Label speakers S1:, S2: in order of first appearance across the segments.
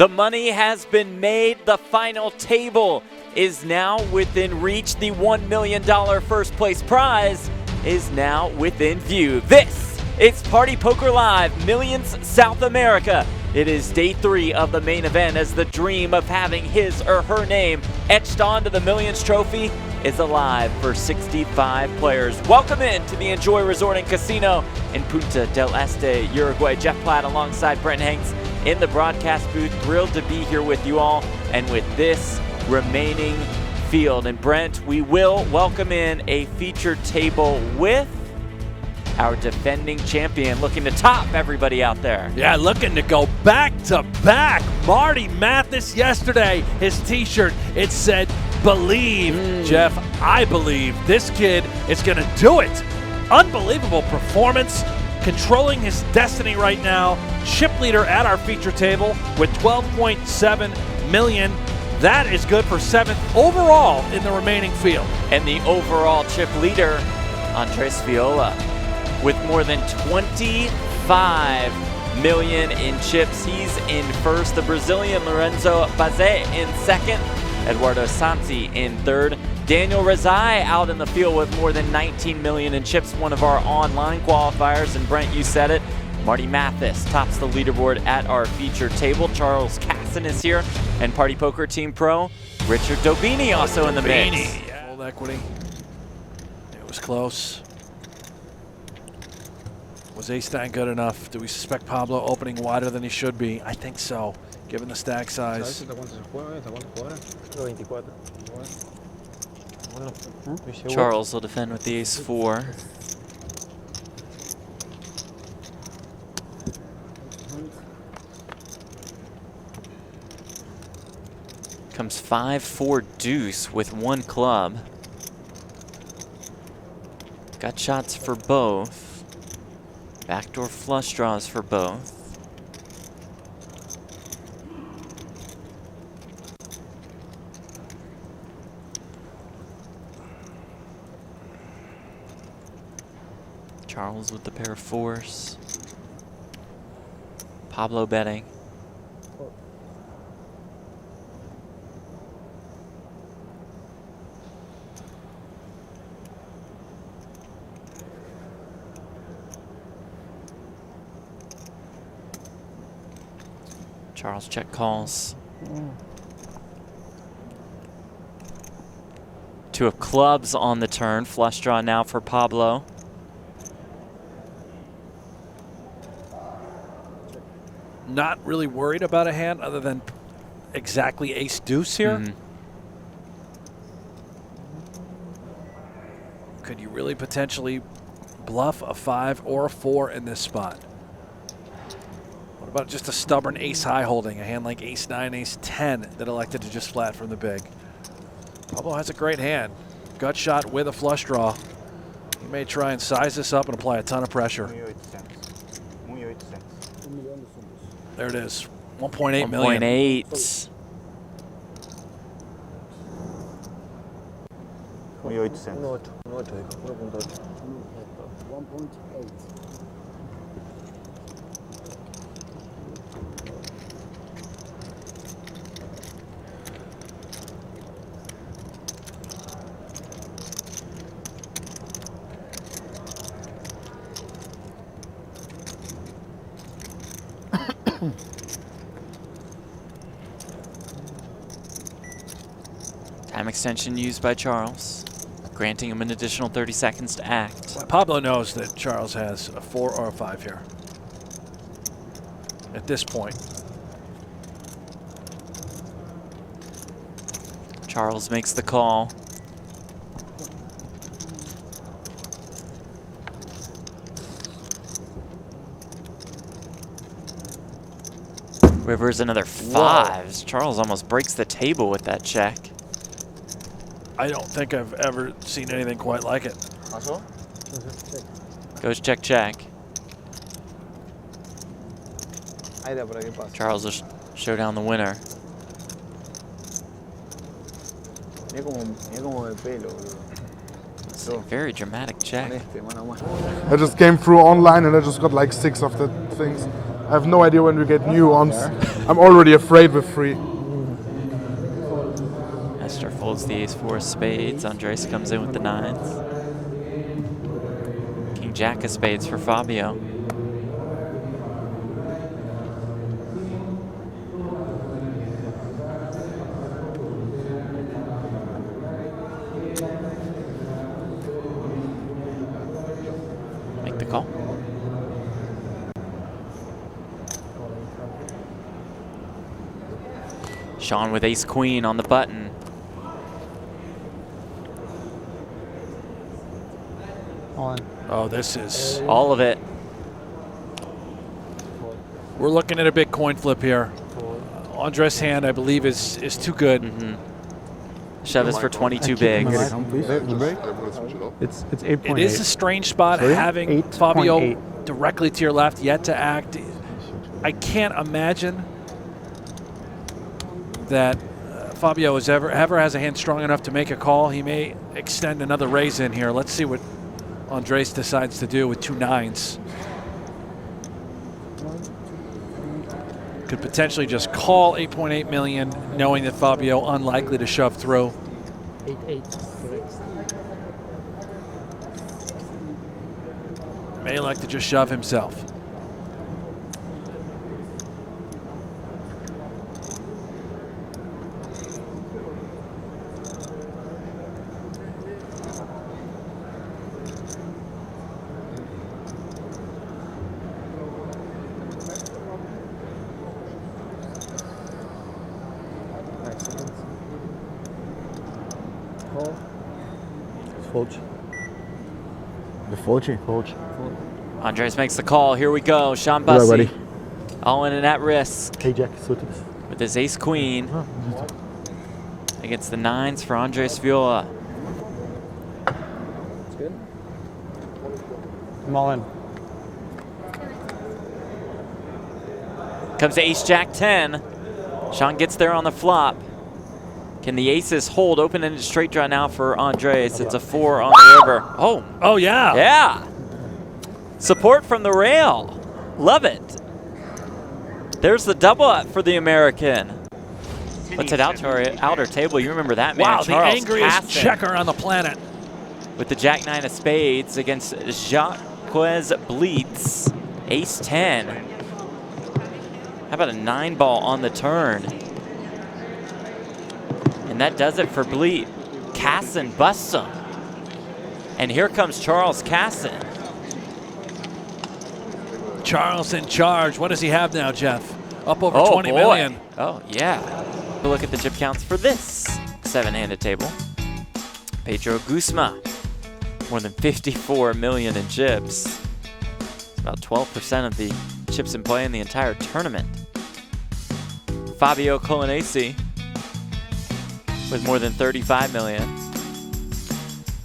S1: The money has been made. The final table is now within reach. The $1 million first place prize is now within view. This is Party Poker Live, Millions South America. It is day 3 of the main event as the dream of having his or her name etched onto the Millions trophy is alive for 65 players. Welcome in to the Enjoy Resort and Casino in Punta del Este, Uruguay. Jeff Platt alongside Brent Hanks in the broadcast booth. Thrilled to be here with you all and with this remaining field. And Brent, we will welcome in a featured table with our defending champion, looking to top everybody out there.
S2: Yeah, looking to go back to back. Marty Mathis yesterday, his t-shirt, it said, believe. Jeff, I believe this kid is going to do it. Unbelievable performance, controlling his destiny right now. Chip leader at our feature table with 12.7 million. That is good for 7th overall in the remaining field.
S1: And the overall chip leader, Andres Viola, with more than 25 million in chips. He's in first. The Brazilian Lorenzo Bazet in second. Eduardo Santi in third. Daniel Rezai out in the field with more than 19 million in chips, one of our online qualifiers. And Brent, you said it, Marty Mathis tops the leaderboard at our featured table. Charles Casson is here, and Party Poker Team Pro, Richard Dobini also in the mix.
S2: Full equity. It was close. Was ace-9 good enough? Do we suspect Pablo opening wider than he should be? I think so, given the stack size.
S1: Charles will defend with the ace-4. Comes 5-4 deuce with one club. Got shots for both. Backdoor flush draws for both. Charles with the pair of 4s. Pablo betting. Charles check calls. 2 of clubs on the turn. Flush draw now for Pablo.
S2: Not really worried about a hand other than exactly ace-deuce here. Could you really potentially bluff a 5 or a 4 in this spot? What about just a stubborn ace-high holding, a hand like ace-9, ace-10 that elected to just flat from the big? Pablo has a great hand. Gut shot with a flush draw. He may try and size this up and apply a ton of pressure. There it is, 1.8 million.
S1: 1.8.
S3: 1.8.
S1: Time extension used by Charles, granting him an additional 30 seconds to act.
S2: Well, Pablo knows that Charles has a 4 or a 5 here at this point.
S1: Charles makes the call. Rivers another 5s. Charles almost breaks the table with that check.
S2: I don't think I've ever seen anything quite like it.
S1: Goes check, check. Charles will show down the winner. It's a very dramatic check.
S3: I just came through online and I just got like 6 of the things. I have no idea when we get new ones. I'm already afraid with 3.
S1: Esther folds the ace-4 of spades. Andres comes in with the 9s. King-jack of spades for Fabio. Make the call. Sean with ace-queen on the button.
S2: Oh, this is...
S1: All of it.
S2: We're looking at a big coin flip here. Andres' hand, I believe, is too good.
S1: Shove is for 22 big.
S4: It's 8.8.
S2: It is a strange spot having Fabio directly to your left, yet to act. I can't imagine that Fabio is ever has a hand strong enough to make a call. He may extend another raise in here. Let's see what Andres decides to do with 2 9s. Could potentially just call 8.8 million, knowing that Fabio unlikely to shove through.
S5: 8-8.
S2: May elect to just shove himself.
S4: Fold.
S1: Andres makes the call. Here we go. Sean Bussey. All in and at risk.
S4: K-jack suited.
S1: With his ace-queen. Against the 9s for Andres Viola.
S5: That's good. I'm all in.
S1: Comes to ace-jack 10. Sean gets there on the flop. Can the aces hold? Open-ended straight draw now for Andres. It's a 4 on the river.
S2: Oh yeah.
S1: Yeah. Support from the rail. Love it. There's the double up for the American. Puts it out to our outer table. You remember that man,
S2: Wow,
S1: Charles
S2: the angriest
S1: Casson,
S2: checker on the planet.
S1: with the jack 9 of spades against Jacques Blitz. Ace 10. How about a 9-ball on the turn? And that does it for Bleat. Casson busts him. And here comes Charles Casson.
S2: Charles in charge. What does he have now, Jeff? Up over 20 million.
S1: Oh, yeah. Look at the chip counts for this 7-handed table. Pedro Guzma, more than 54 million in chips. It's about 12% of the chips in play in the entire tournament. Fabio Colanesi with more than 35 million.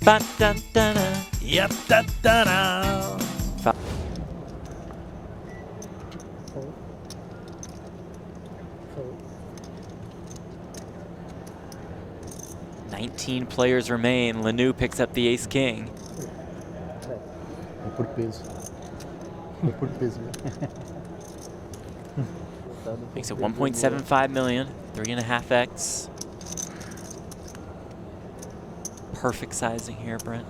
S1: Ba-da-da-da.
S2: Yep, da-da-da.
S1: 19 players remain. Lanu picks up the ace-king. Makes it 1.75 million, 3.5x. Perfect sizing here, Brent.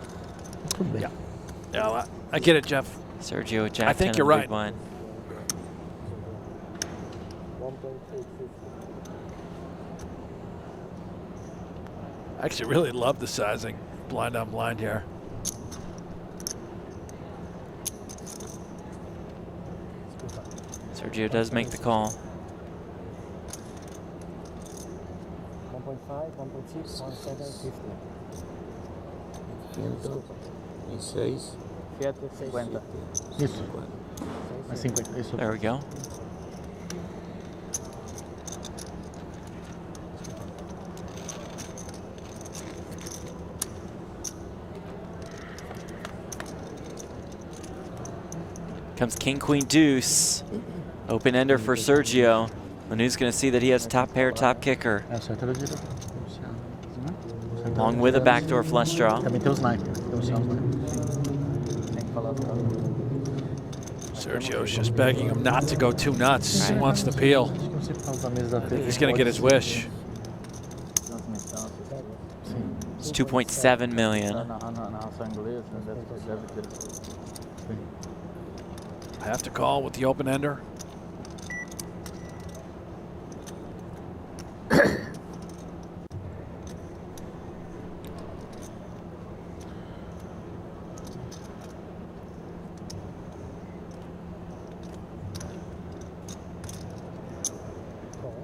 S2: Yeah. Yeah, I get it, Jeff.
S1: Sergio Jack.
S2: I think you're right. I actually really love the sizing. Blind on blind here.
S1: Sergio does make the call.
S5: 1.5, 1.6, 1.7,
S4: 106.
S5: 50.
S4: Isso. Mais 50. Isso.
S1: There we go. Comes king, queen, deuce. Open ender for Sergio. Lanu's going to see that he has top pair, top kicker. Along with a backdoor flush draw.
S2: Sergio's just begging him not to go too nuts. He wants to peel. He's going to get his wish.
S1: It's 2.7 million.
S2: I have to call with the open ender.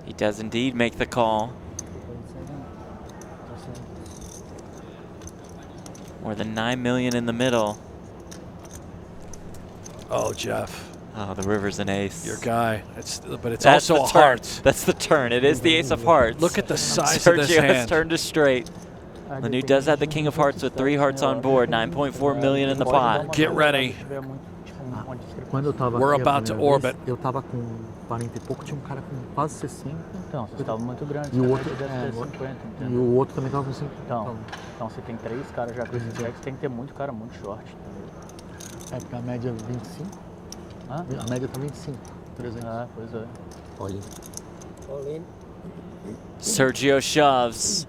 S1: He does indeed make the call. More than 9 million in the middle.
S2: Oh, Jeff.
S1: Oh, the river's an ace.
S2: Your guy. But it's
S1: That's
S2: also a
S1: the turn.
S2: heart.
S1: That's the turn. It is the ace of hearts.
S2: Look at the size of this
S1: Sergio has
S2: hand.
S1: turned to straight. Lanu does have the king of hearts with 3 hearts on board. 9.4 million in the pot.
S2: Get ready. We're about to orbit.
S5: Eu tava com 40 e pouco, tinha cara com quase 60.
S6: Então, você estava muito grande.
S5: E o outro,
S6: deve ter 50,
S5: e o outro também tava com 50.
S6: Então você tem 3 caras já com esses decks, tem que ter muito cara muito short.
S5: É porque a média é 25.
S6: Hã?
S5: A média tá 25, por exemplo.
S6: Ah, pois é.
S5: Olha.
S1: Sergio shoves.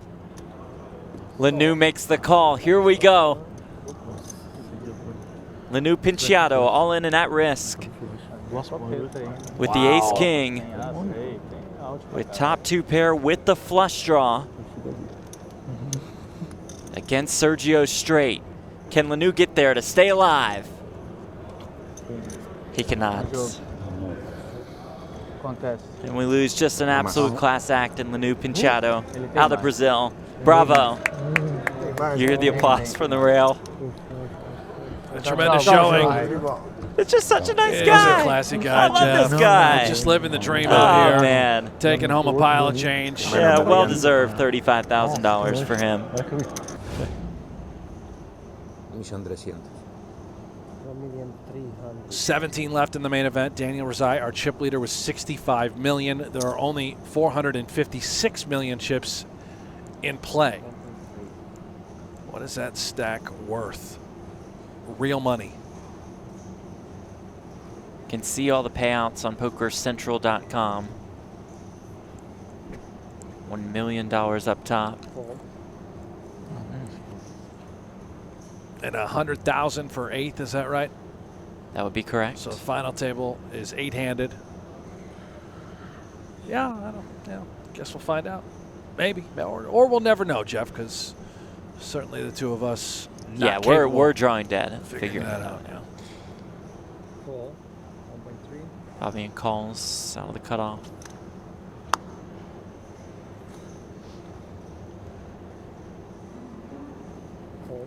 S1: Lanu makes the call. Here we go. Lanu Pinchiato, all in and at risk. With the ace king. With top 2 pair with the flush draw. Against Sergio's straight. Can Lanu get there to stay alive? He cannot. And we lose just an absolute class act in Lanu Pinchiato out of Brazil. Bravo. You hear the applause from the rail.
S2: A tremendous showing.
S1: It's just such a nice
S2: He's
S1: guy.
S2: a classy guy,
S1: I love
S2: Jeff.
S1: this guy.
S2: Just living the dream out here.
S1: Oh, man.
S2: Taking home a pile of change.
S1: Yeah, well-deserved $35,000 for him.
S2: 17 left in the main event. Daniel Rizai, our chip leader, with 65 million. There are only 456 million chips in play. What is that stack worth? Real money.
S1: You can see all the payouts on PokerCentral.com. $1 million up top.
S2: And 100,000 for 8th, is that right?
S1: That would be correct.
S2: So the final table is 8-handed. Yeah, I don't. Yeah, guess we'll find out. Maybe, or we'll never know, Jeff, because certainly the two of us.
S1: Yeah, we're drawing dead and figuring
S2: that
S1: it
S2: out.
S1: out.
S2: Yeah.
S5: Call. 1.3.
S1: Fabian calls out of the cutoff.
S5: Call.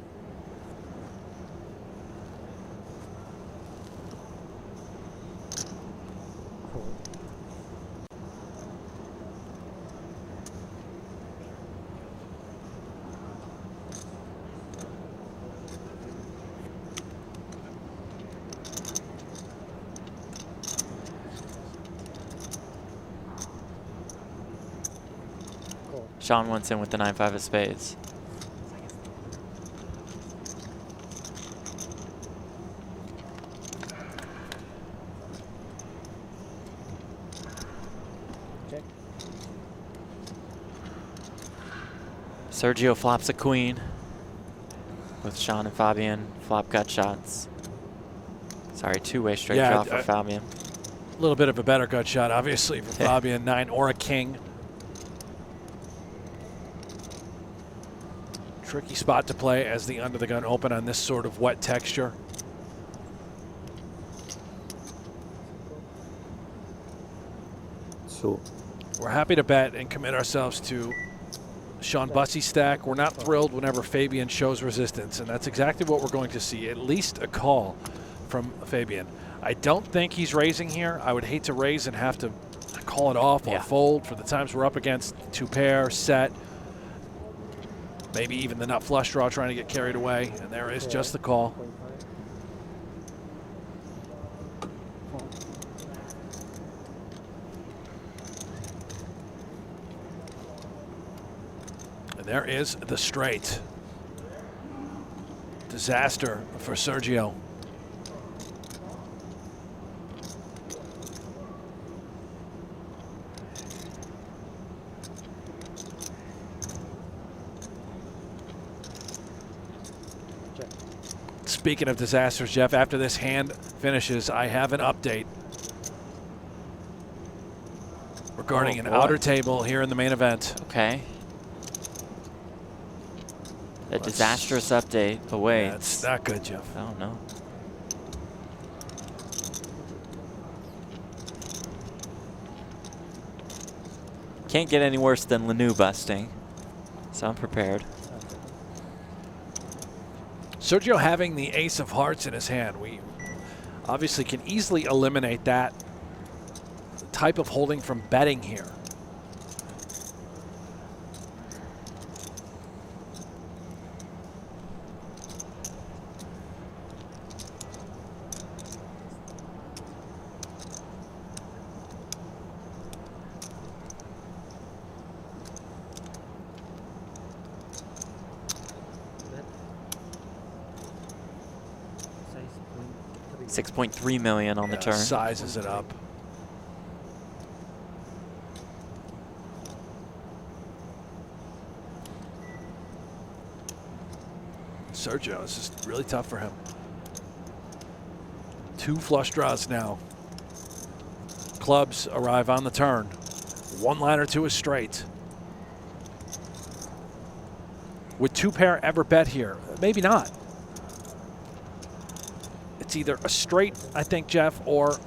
S1: Sean wants in with the 9-5 of spades.
S5: Check.
S1: Sergio flops a queen. With Sean and Fabian flop gut shots. Sorry, 2-way straight draw for Fabian.
S2: A little bit of a better gut shot, obviously, for Fabian. 9 or a king. Tricky spot to play as the under the gun open on this sort of wet texture.
S4: So
S2: We're happy to bet and commit ourselves to Sean Bussey's stack. We're not thrilled whenever Fabian shows resistance, and that's exactly what we're going to see. At least a call from Fabian. I don't think he's raising here. I would hate to raise and have to call it off or fold for the times we're up against 2 pair, set. Maybe even the nut flush draw trying to get carried away. And there is just the call. And there is the straight. Disaster for Sergio. Speaking of disasters, Jeff, after this hand finishes, I have an update regarding an outer table here in the main event.
S1: Okay. A disastrous update awaits.
S2: That's not good, Jeff.
S1: Oh, no. Can't get any worse than Lanu busting, so I'm prepared.
S2: Sergio having the ace of hearts in his hand, we obviously can easily eliminate that type of holding from betting here.
S1: $6.3 million on the turn.
S2: Sizes it up. Sergio, this is really tough for him. 2 flush draws now. Clubs arrive on the turn. 1 liner to a straight. Would 2 pair ever bet here? Maybe not. It's either a straight, I think, Jeff, or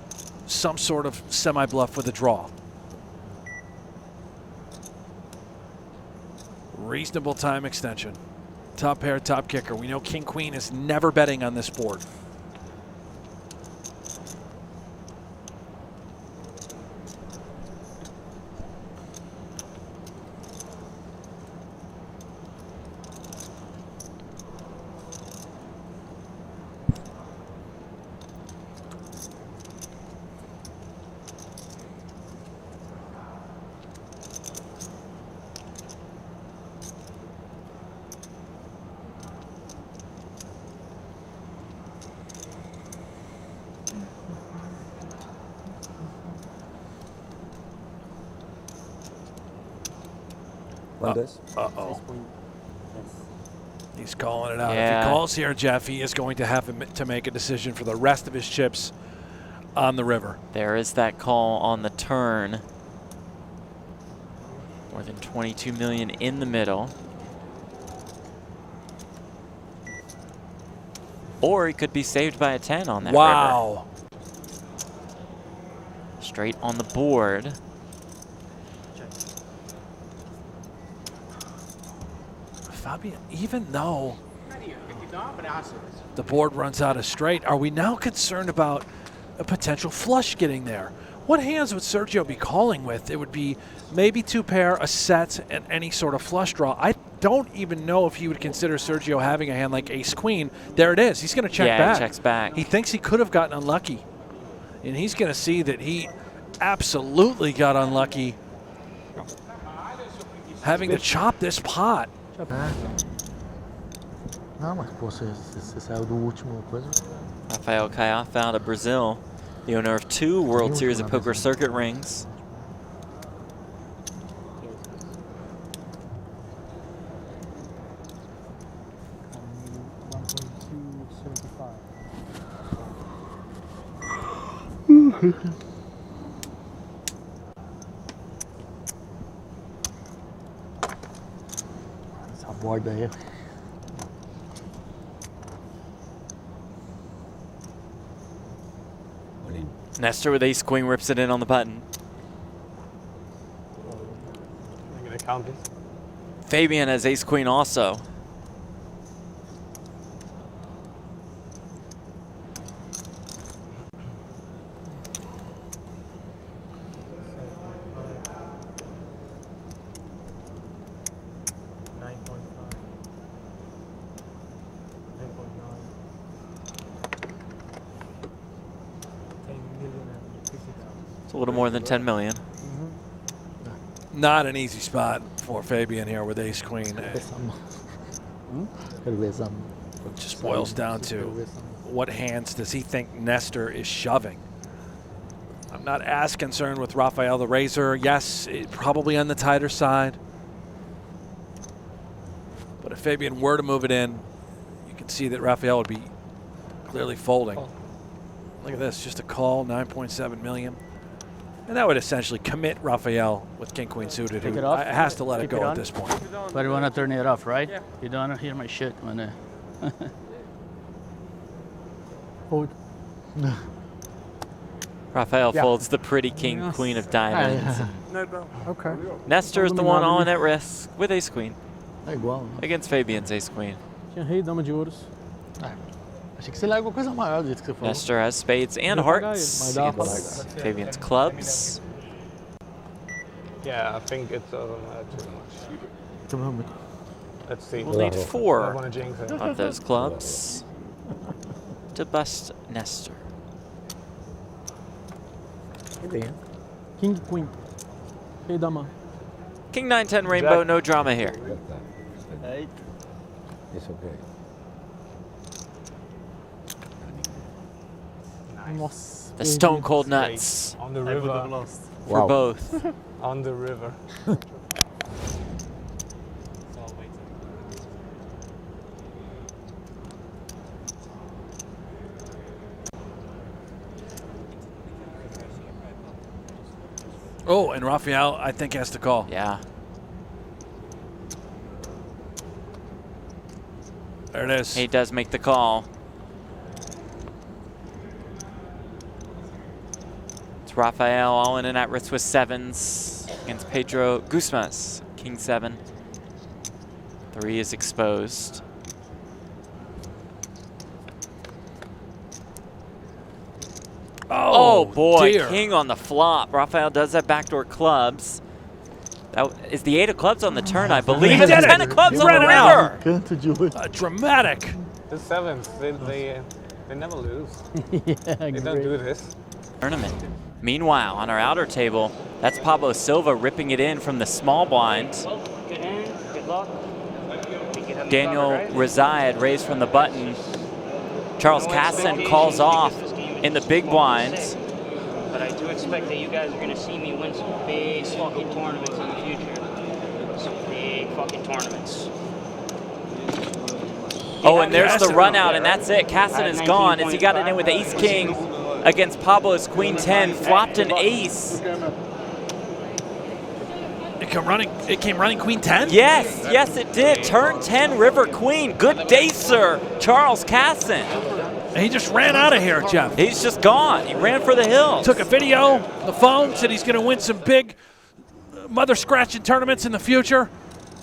S2: some sort of semi-bluff with a draw. Reasonable time extension. Top pair, top kicker. We know King Queen is never betting on this board. Uh-oh. He's calling it out.
S1: Yeah.
S2: If he calls here, Jeff, he is going to have to make a decision for the rest of his chips on the river.
S1: There is that call on the turn. More than 22 million in the middle. Or he could be saved by a 10 on that
S2: Wow.
S1: river. Straight on the board.
S2: Fabian, even though the board runs out of straight, are we now concerned about a potential flush getting there? What hands would Sergio be calling with? It would be maybe 2 pair, a set, and any sort of flush draw. I don't even know if he would consider Sergio having a hand like ace-queen. There it is. He's going to check back.
S1: He checks back.
S2: He thinks he could have gotten unlucky. And he's going to see that he absolutely got unlucky having to chop this pot.
S5: Não, mas pô, você saiu do último coisa.
S1: Rafael Caiafa out of Brazil, the owner of 2 World Series of Poker circuit rings.
S5: Essa borda aí.
S1: Nestor with ace queen rips it in on the button.
S3: I'm gonna count this.
S1: Fabian has ace queen also. It's a little more than 10 million.
S2: Not an easy spot for Fabian here with ace queen. It just boils down to what hands does he think Nestor is shoving. I'm not as concerned with Rafael the Razor. Yes, probably on the tighter side. But if Fabian were to move it in, you can see that Rafael would be Clearly folding. Look at this, just a call, 9.7 million. And that would essentially commit Raphael with king queen suited,
S6: Take
S2: who
S6: it off.
S2: has to let it
S6: Keep
S2: go
S6: it
S2: at
S6: on.
S2: this point.
S6: But you want to turn it off, right? Yeah. You don't want to hear my shit when
S4: Hold.
S1: Raphael
S4: Yeah.
S1: folds the pretty king,
S4: Yes.
S1: queen of diamonds.
S4: Ok.
S1: Nestor is the one on at risk with ace queen
S5: É igual, né?
S1: against Fabian's ace queen.
S4: Tinha rei, dama de ouros.
S5: Achei que você largou coisa maior do jeito que você falou.
S1: Nestor has spades and
S4: Vou pagar
S1: hearts
S4: ele, mas dá uma
S1: against Fabian's clubs.
S3: Yeah, I think it's too much. Let's see.
S1: We'll need
S3: I
S1: 4
S3: want to jinx it.
S1: of those clubs to bust Nestor.
S4: King, queen. Rei, dama.
S1: King 9-10 rainbow, no drama here.
S7: It's okay.
S4: Nossa.
S1: The stone cold nuts
S3: On the river.
S1: for both.
S3: On the river.
S2: Oh, and Raphael, I think, has to call.
S1: Yeah.
S2: There it is.
S1: He does make the call. It's Raphael all in and at risk with 7s against Pedro Guzmas, king 7. 3 is exposed. Oh boy,
S2: dear.
S1: king on the flop. Raphael does have backdoor clubs. That is the 8 of clubs on the turn, I believe.
S2: He
S1: It's the
S2: did it.
S1: 10 of clubs
S2: He
S1: on
S2: ran
S1: the
S2: it out.
S1: river.
S5: Canto de olho.
S2: Dramatic.
S3: The sevens, they never lose.
S6: yeah,
S3: They don't do this.
S1: Tournament. Meanwhile, on our outer table, that's Pablo Silva ripping it in from the small blind.
S8: Good hand, good luck.
S1: Daniel Rezai raised from the button. Charles Casson calls off in the big blind.
S8: But I do expect that you guys are going to see me win some big fucking tournaments in the future. Some big fucking tournaments.
S1: Oh, and there's the run out, and that's it. Casson is gone as he got it in with ace king against Pablo's queen 10, flopped an ace.
S2: It came running queen 10?
S1: Yes, yes it did. Turn 10, river queen. Good day, sir, Charles Casson.
S2: And he just ran out of here, Jeff.
S1: He's just gone. He ran for the hills.
S2: Took a video on the phone, said he's going to win some big mother scratching tournaments in the future,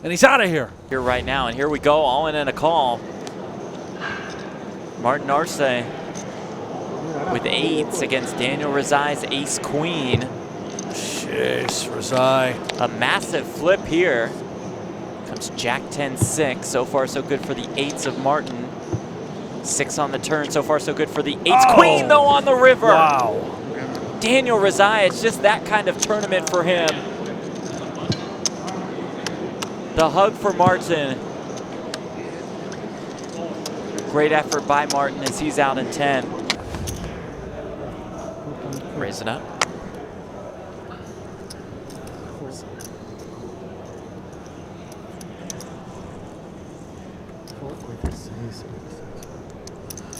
S2: and he's out of here.
S1: Here right now, and here we go, all in and a call. Martin Arce with 8s against Daniel Rezai's ace queen.
S2: Jeez, Rezai.
S1: A massive flip here. Comes Jack 10-6. So far, so good for the 8s of Martin. 6 on the turn. So far, so good for the 8s queen, though, on the river.
S2: Wow.
S1: Daniel Rezai, it's just that kind of tournament for him. The hug for Martin. Great effort by Martin as he's out in 10. Raising up.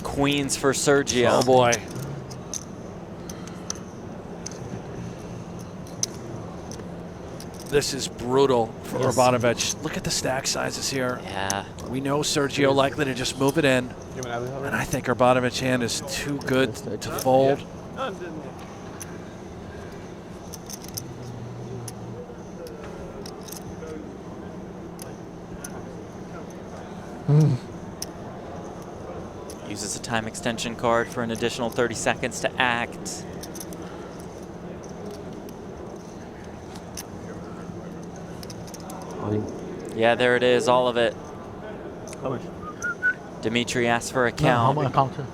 S1: Queens for Sergio.
S2: Oh boy. This is brutal for Urbanovic. Look at the stack sizes here.
S1: Yeah.
S2: We know Sergio likely to just move it in. And I think Urbanovic's hand is too good to fold.
S1: Uses a time extension card for an additional 30 seconds to act. Yeah, there it is, all of it.
S6: How much?
S1: Dimitri asks for a
S5: How
S1: count.
S5: much counter?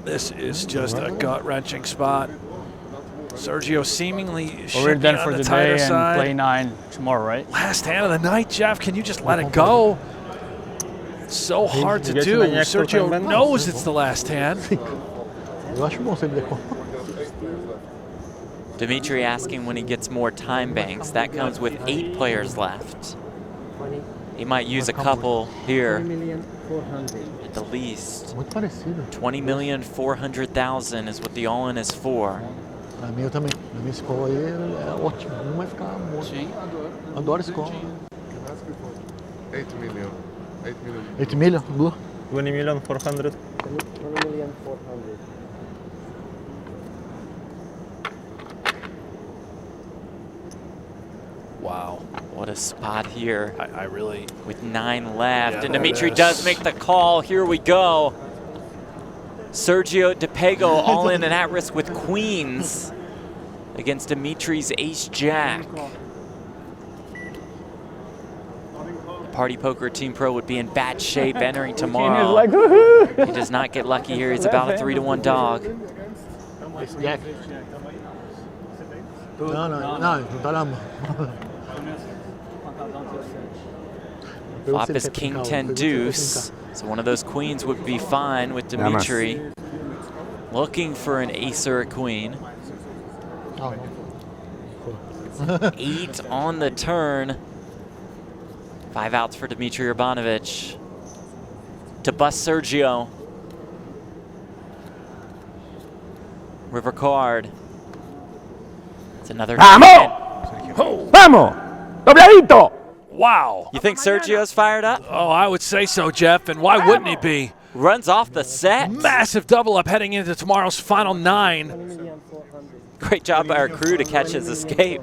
S2: This is just a gut-wrenching spot. Sergio seemingly should
S6: We're
S2: be
S6: done
S2: on
S6: for
S2: the
S6: the
S2: tighter
S6: day and
S2: side.
S6: play 9 tomorrow, right?
S2: Last hand of the night, Jeff. Can you just let it go? It's so hard to do. Sergio knows it's the last hand.
S5: Eu acho bom sempre decorar.
S1: Dimitri asking when he gets more time banks. That comes with 8 players left. He might use a couple here at the least.
S5: Muito parecido.
S1: 20,400,000 is what the all-in is for.
S5: Pra mim, eu também. Pra mim, esse call aí é ótimo. Não vai ficar morto. Adoro esse call.
S3: 8 million. 8 million.
S5: 8 million? Blue?
S7: 20,400,000.
S2: Wow.
S1: What a spot here
S2: I really.
S1: with 9 left.
S2: Yeah,
S1: And
S2: there it
S1: Dimitri
S2: is.
S1: does make the call. Here we go. Sergio DePego all in and at risk with queens against Dimitri's ace-jack. Party Poker Team Pro would be in bad shape entering tomorrow. He does not get lucky here. He's about a 3-to-1 dog.
S5: Jack. Não tá na mão.
S1: Flop is King 10 Deuce. So one of those queens would be fine with Dimitri. Looking for an ace or a queen. 8 on the turn. 5 outs for Dmitri Urbanovic. To bust Sergio. River card. It's another.
S7: ¡Vamos! ¡Dobladito!
S2: Wow.
S1: You think Sergio's fired up?
S2: Oh, I would say so, Jeff. And why wouldn't he be?
S1: Runs off the set.
S2: Massive double up heading into tomorrow's final 9.
S1: Great job by our crew to catch his escape.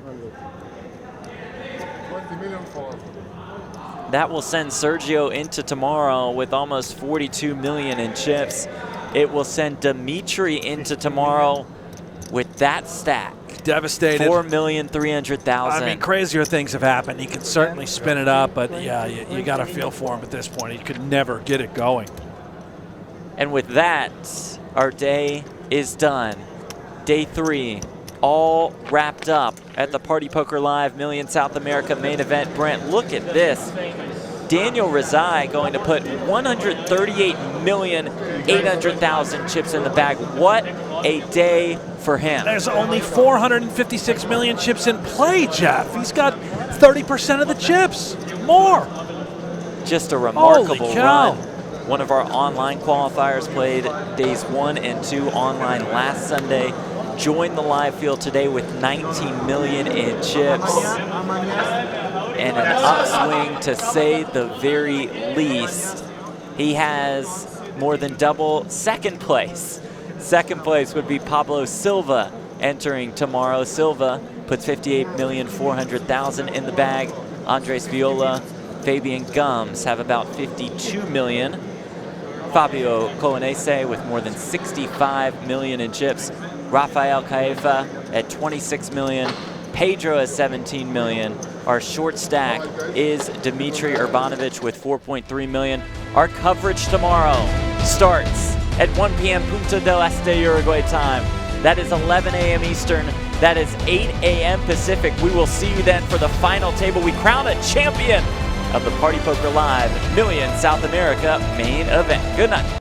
S3: 20 million for.
S1: That will send Sergio into tomorrow with almost 42 million in chips. It will send Dimitri into tomorrow with that stack.
S2: Devastated.
S1: 4,300,000.
S2: I mean, crazier things have happened. He can certainly spin it up, but yeah, you got to feel for him at this point. He could never get it going.
S1: And with that, our day is done. Day 3, all wrapped up at the Party Poker Live Million South America main event. Brent, look at this. Daniel Rizai going to put 138,800,000 chips in the bag. What a day for him.
S2: There's only 456 million chips in play, Jeff. He's got 30% of the chips. More.
S1: Just a remarkable
S2: Holy cow.
S1: run. One of our online qualifiers played days 1 and 2 online last Sunday. Joined the live field today with 19 million in chips. And an upswing to say the very least. He has more than double second place. Second place would be Pablo Silva entering tomorrow. Silva puts 58,400,000 in the bag. Andres Viola, Fabian Gums have about 52 million. Fabio Coenese with more than 65 million in chips. Rafael Caefa at 26 million. Pedro has 17 million. Our short stack is Dimitri Urbanovic with 4.3 million. Our coverage tomorrow starts at 1 p.m. Punta del Este Uruguay time. That is 11 a.m. Eastern. That is 8 a.m. Pacific. We will see you then for the final table. We crown a champion of the Party Poker Live Million South America main event. Good night.